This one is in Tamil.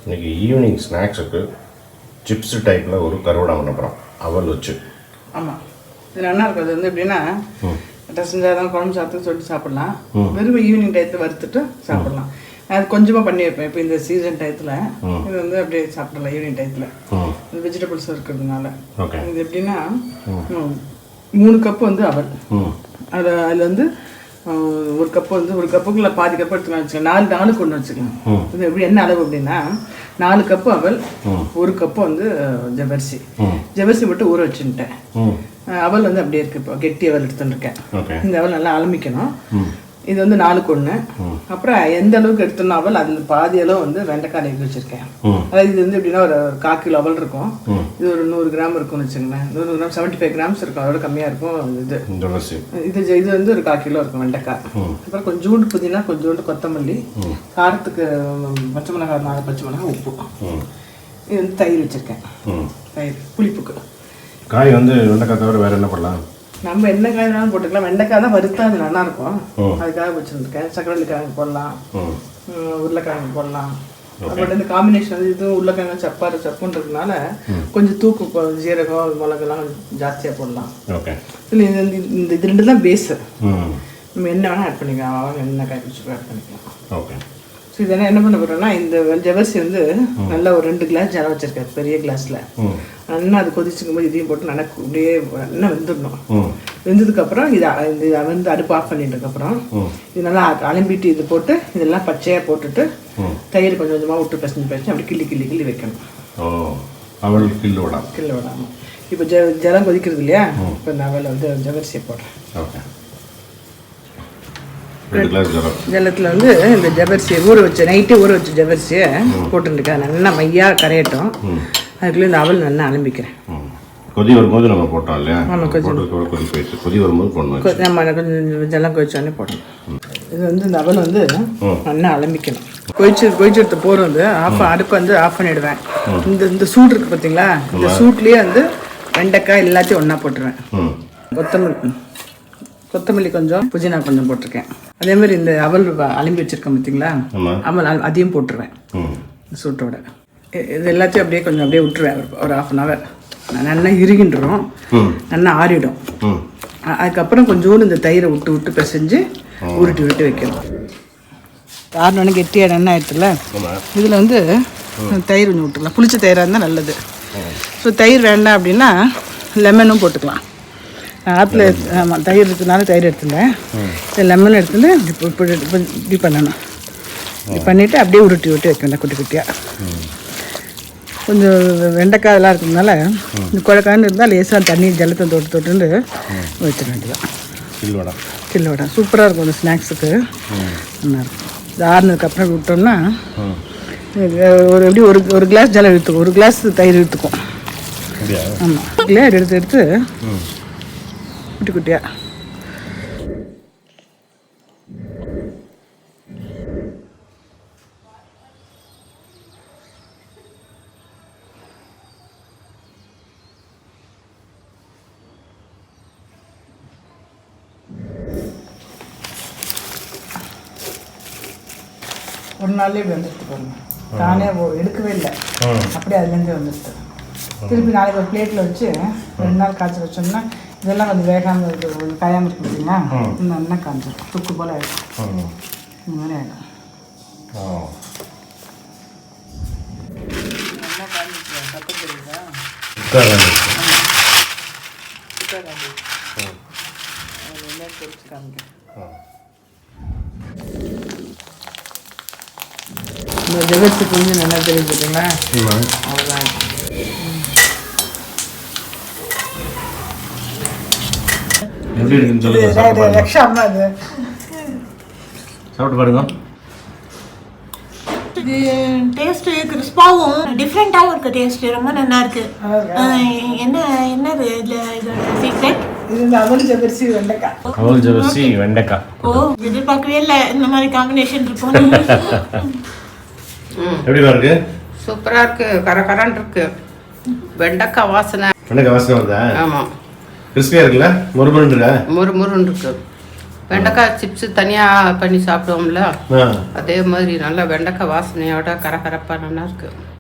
இன்னைக்கு ஈவினிங் ஸ்நாக்ஸுக்கு சிப்ஸ் டைப்பில் ஒரு கருவடை பண்ண போகிறோம் அவல் வச்சு. ஆமாம், இது நல்லா இருக்கும். அது வந்து எப்படின்னா செஞ்சால் தான் குழம்பு சாப்பிட்டு சொல்லிட்டு சாப்பிட்லாம். வெறும் ஈவினிங் டயத்தில் வறுத்துட்டு சாப்பிட்லாம். அது கொஞ்சமாக பண்ணி வைப்பேன். இப்போ இந்த சீசன் டயத்தில் இது வந்து அப்படியே சாப்பிடலாம். ஈவினிங் டயத்தில் வெஜிடபிள்ஸ் இருக்கிறதுனால இது எப்படின்னா 3 கப்பு வந்து அவல், அதில் வந்து ஒரு கப்புக்குள்ள பாதி கப்பு எடுத்துக்கலாம் வச்சுக்கலாம். 4 நாளுக்கு ஒன்று வச்சுக்கலாம். இது எப்படி என்ன அளவு அப்படின்னா 4 கப்பு அவல், 1 கப்பு வந்து ஜவ்வரிசி மட்டும் ஊற வச்சுட்டேன். அவல் வந்து அப்படியே இருக்கு. இப்போ கெட்டி அவல் எடுத்துன்னு இருக்கேன். இந்த அவல் நல்லா அலமிக்கணும். இது வந்து 4க்கு 1. அப்புறம் எந்த அளவுக்கு எடுத்தோம்னா அவல் அதில் பாதி அளவு வந்து வெண்டைக்காய் எடுத்து வச்சிருக்கேன். அதாவது இது வந்து எப்படின்னா ஒரு 1/4 கிலோ அவல் இருக்கும். இது ஒரு 100 கிராம் இருக்கும்னு வச்சுங்களேன். 100 கிராம் 75 கிராம்ஸ் இருக்கும். அதோட கம்மியாக இருக்கும். இது வந்து ஒரு 1/4 கிலோ இருக்கும் வெண்டைக்காய். அப்புறம் கொஞ்சோண்டு புதினா, கொஞ்சோண்டு கொத்தமல்லி, காரத்துக்கு பச்சை மிளகாய், 4 பச்சை மிளகாய், உப்பு. இது வந்து தயிர் வச்சிருக்கேன். தயிர் புளிப்புக்கு. காய் வந்து வெண்டைக்காய் தவிர வேறு என்ன பண்ணலாம்? நம்ம என்ன காய் வேணாலும் போட்டுக்கலாம். வெண்டைக்காய் தான் வறுத்தா அது நல்லா இருக்கும். அதுக்காக வச்சுருக்கேன். சக்கரவள்ளி கிழங்கு போடலாம், உருளைக்கிழங்கு போடலாம். அப்புறம் இந்த காம்பினேஷன் வந்து இதுவும் உருளைக்கிழங்கு சப்புன்றதுனால கொஞ்சம் தூக்கு ஜீரகம் மிளகுலாம் கொஞ்சம் ஜாஸ்தியாக போடலாம். இல்லை இந்த இது 2 தான் பேஸு. நம்ம என்ன வேணால் ஆட் பண்ணிக்கலாம். அவங்க என்ன காய் பிடிச்சி ஆட் பண்ணிக்கலாம். ஸோ இதெல்லாம் என்ன பண்ண போகிறோம்னா இந்த ஜவ்வரிசி வந்து நல்லா ஒரு 2 கிளாஸ் ஜலம் வச்சுருக்கேன் பெரிய கிளாஸில். நல்லா அது கொதிச்சுக்கும் போது இதையும் போட்டு நல்லா அப்படியே நல்லா வெந்துடணும். வெந்ததுக்கப்புறம் இதை வந்து அடுப்பு ஆஃப் பண்ணிட்டதுக்கப்புறம் இது நல்லா அலம்பிட்டு இது போட்டு இதெல்லாம் பச்சையாக போட்டுட்டு தயிர் கொஞ்சம் கொஞ்சமாக விட்டு பிசைஞ்சு அப்படி கிள்ளி வைக்கணும். கிள்ள விடாமல். இப்போ ஜலம் கொதிக்கிறது இல்லையா? இப்போ இந்த அவலை வந்து ஜவ்வரிசியை போடுறேன். ஜலத்தில் வந்து இந்த ஜவ்வரிசியை நைட்டே ஊற வச்ச ஜவ்வரிசியை போட்டுருக்கேன். நல்லா மையாக கரையட்டும். அதுக்குள்ளே இந்த அவல் நல்லா அலம்பிக்கிறேன். கொதி வரும்போது நம்ம போட்டோம் இல்லையா? ஆமாம், கொதி வரும்போது போடணும். நம்ம கொஞ்சம் ஜலம் கொதிச்சோடனே போடணும். இது வந்து இந்த அவல் வந்து நல்லா அலம்பிக்கணும். கொதிச்சு போகிற வந்து அடுப்பு வந்து ஆஃப் பண்ணிவிடுவேன். இந்த சூடு இருக்குது பார்த்தீங்களா? இந்த சூட்லேயே வந்து வெண்டைக்காய் எல்லாத்தையும் ஒன்றா போட்டுருவேன். கொத்தமல்லி கொஞ்சம், புதினா கொஞ்சம் போட்டிருக்கேன். அதே மாதிரி இந்த அவல் அலம்பி வச்சிருக்கேன் பார்த்தீங்களா? அவல் அதையும் போட்டுருவேன் சூட்டோட. இது எல்லாத்தையும் அப்படியே விட்டுருவேன் ஒரு 1/2 hour. நல்லா இறுகின்றோம், நல்லா ஆறிடும். அதுக்கப்புறம் கொஞ்சோண்டு இந்த தயிரை விட்டு பிசைஞ்சு உருட்டி வைக்கணும். ஆறினோடனே கெட்டியாக எண்ணெய் ஆயிடுச்சுல, இதில் வந்து தயிர் கொஞ்சம் விட்டுக்கலாம். புளிச்ச தயிராக இருந்தால் நல்லது. ஸோ தயிர் வேண்டாம் அப்படின்னா லெமனும் போட்டுக்கலாம். ஆற்றுல ஆமாம் தயிர் இருக்கிறதுனால தயிர் எடுத்துட்டேன். லெமன் எடுத்துட்டு இப்படி பண்ணணும். இப்படி பண்ணிவிட்டு அப்படியே உருட்டி வைக்கணும் குட்டி குட்டியாக. கொஞ்சம் வெண்டைக்காய் எல்லாம் இருக்கிறதுனால இந்த குழக்கான்னு இருந்தால் லேசாக தண்ணி ஜலத்தை தொட்டுன்னு வச்சிட வேண்டியதான். கில்லோடா சூப்பராக இருக்கும். அந்த ஸ்நாக்ஸுக்கு நல்லாயிருக்கும். இது ஆறுனதுக்கப்புறம் விட்டோம்னா ஒரு கிளாஸ் ஜலம் இழுத்துக்கும், 1 கிளாஸ் தயிர் இழுத்துக்கும். ஆமாம், கிளாஸ் எடுத்து குட்டி குட்டியாக. ஒரு நாள்லேயே இப்படி வந்துடுத்து பாருங்க. தானே எடுக்கவே இல்லை, அப்படியே அதுலேருந்தே வந்துடுது. திருப்பி நாளைக்கு ஒரு பிளேட்டில் வச்சு 2 நாள் காய்ச்சி வச்சோம்னா இதெல்லாம் கொஞ்சம் வேகாமல் இருக்குது, கொஞ்சம் காயாமல் இருக்கு பார்த்தீங்கன்னா இன்னும் நல்லா காய்ச்சிடும். துக்கு போல் ஆகிடும். இந்த மாதிரி ஆகிடும். நல்லா காய்ச்சிடுவேன். சத்தம் தெரியுதா? அதில் பொறிச்சு காமிக்க. இந்த ஜவ்வரிசி கொஞ்சம் நல்லா தெரியுது பார்த்தீங்களா? அவ்வளோதான். சாப்பிட்டு பாருங்க. இது டேஸ்ட் கிறிஸ்பாவும் டிஃப்ரெண்டாகவும் இருக்குது. டேஸ்ட் ரொம்ப நல்லா இருக்கு. என்னது இதோட சீக்ரெட்? இது அவல் ஜவ்வரிசி வெண்டைக்காய். அவல் ஜவ்வரிசி வெண்டைக்காய். ஓ, எதிர்பார்க்கவே இல்லை இந்த மாதிரி காம்பினேஷன் இருக்கும். எப்படி இருக்கு? சூப்பரா இருக்கு. கரகரன்னு இருக்கு. வெண்டைக்காய் வாசனை வருதா? ஆமாம். கிறிஸ்பியா இருக்குல்ல? முறுமுறுன்னு இருக்கா? முறுமுறுன்னு இருக்கு. வெண்டைக்காய் சிப்ஸ் தனியாக பண்ணி சாப்பிடுவோம்ல ஆ அதே மாதிரி நல்லா வெண்டைக்காய் வாசனையோட கரகரப்பாக நல்லா இருக்கு